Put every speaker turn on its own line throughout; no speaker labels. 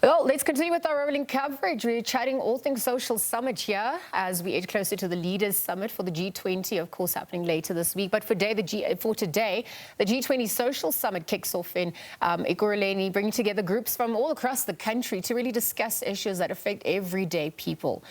Well, let's continue with our rolling coverage. We're chatting all things social summit here as we edge closer to the leaders summit for the G20, of course, happening later this week. But for today, the G20 Social Summit kicks off in Ekurhuleni, bringing together groups from all across the country to really discuss issues that affect everyday people.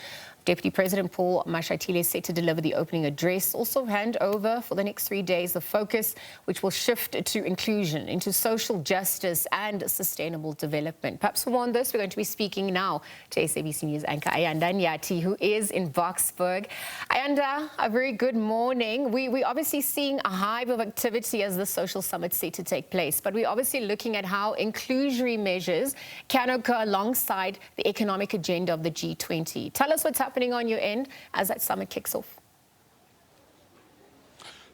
Deputy President Paul Mashatile is set to deliver the opening address, also hand over for the next 3 days the focus, which will shift to inclusion, into social justice and sustainable development. Perhaps for more on this, we're going to be speaking now to SABC News anchor Ayanda Nyathi, who is in Boksburg. Ayanda, a very good morning. We're obviously seeing a hive of activity as the social summit is set to take place, but we're obviously looking at how inclusionary measures can occur alongside the economic agenda of the G20. Tell us what's happening on your end as that summit kicks off.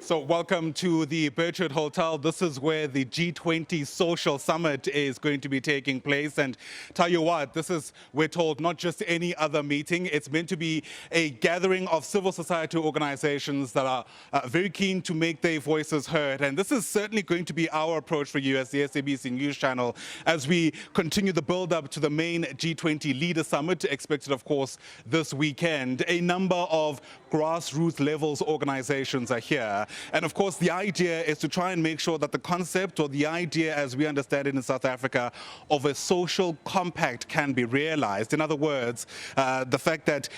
So welcome to the Boksburg Hotel. This is where the G20 Social Summit is going to be taking place. And tell you what, this is, we're told, not just any other meeting. It's meant to be a gathering of civil society organizations that are very keen to make their voices heard. And this is certainly going to be our approach for you as the SABC News channel as we continue the build-up to the main G20 Leader Summit, expected, of course, this weekend. A number of grassroots levels organizations are here. And of course, the idea is to try and make sure that the concept, or the idea as we understand it in South Africa, of a social compact can be realized. In other words, the fact that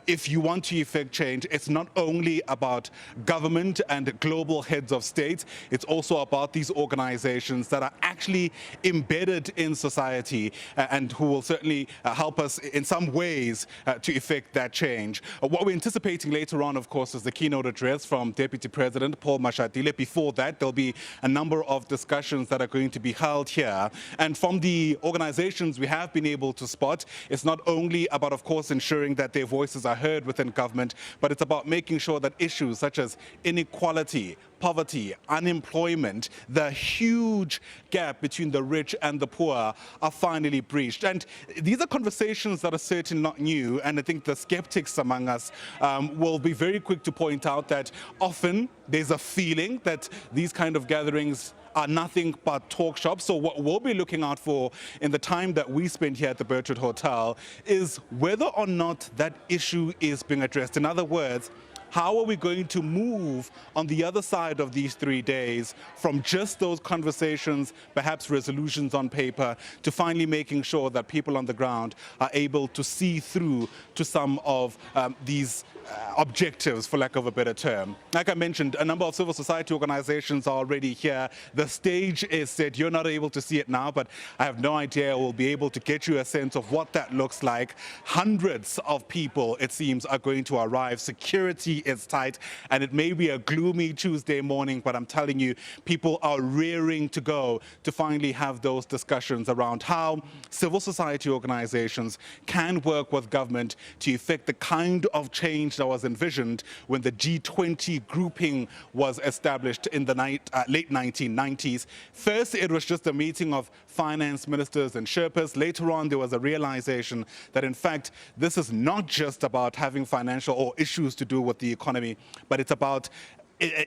if you want to effect change, it's not only about government and global heads of state, it's also about these organizations that are actually embedded in society and who will certainly help us in some ways to effect that change. What we're anticipating later on, of course, is the keynote address from Deputy President Paul Mashatile. Before that, there'll be a number of discussions that are going to be held here. And from the organizations we have been able to spot, it's not only about, of course, ensuring that their voices are heard within government, but it's about making sure that issues such as inequality, poverty, unemployment, the huge gap between the rich and the poor are finally breached. And these are conversations that are certainly not new. And I think the skeptics among us will be very quick to point out that often there's a feeling that these kind of gatherings are nothing but talk shops. So what we'll be looking out for in the time that we spend here at the Boksburg Hotel is whether or not that issue is being addressed. In other words, how are we going to move on the other side of these 3 days from just those conversations, perhaps resolutions on paper, to finally making sure that people on the ground are able to see through to some of these objectives, for lack of a better term. Like I mentioned, a number of civil society organizations are already here. The stage is set. You're not able to see it now, but I have no idea. We'll be able to get you a sense of what that looks like. Hundreds of people, it seems, are going to arrive. Security is tight, and it may be a gloomy Tuesday morning, but I'm telling you, people are rearing to go to finally have those discussions around how civil society organizations can work with government to effect the kind of change that was envisioned when the G20 grouping was established in the late 1990s. First, it was just a meeting of finance ministers and Sherpas. Later on, there was a realization that, in fact, this is not just about having financial or issues to do with the economy, but it's about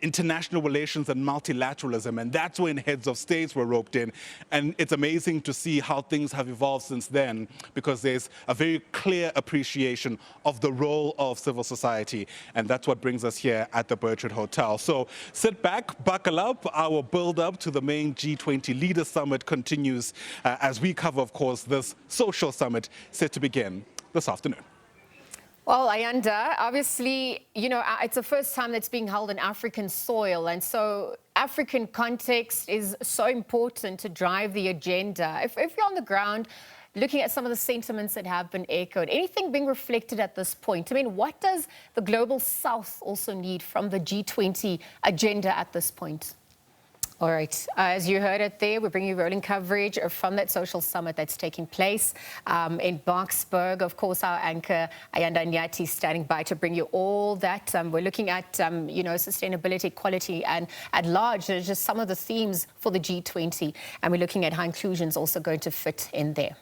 international relations and multilateralism, and that's when heads of states were roped in. And it's amazing to see how things have evolved since then, because there's a very clear appreciation of the role of civil society, and that's what brings us here at the Boksburg Hotel. So sit back, buckle up. Our build-up to the main G20 Leaders Summit continues as we cover, of course, this social summit set to begin this afternoon.
Well, Ayanda, obviously, you know, it's the first time that's being held on African soil. And so African context is so important to drive the agenda. If you're on the ground looking at some of the sentiments that have been echoed, anything being reflected at this point? I mean, what does the Global South also need from the G20 agenda at this point? All right, as you heard it there, we're bringing you rolling coverage from that social summit that's taking place in Boksburg. Of course, our anchor, Ayanda Nyathi, standing by to bring you all that. We're looking at, you know, sustainability, equality, and at large, there's just some of the themes for the G20. And we're looking at how inclusion is also going to fit in there.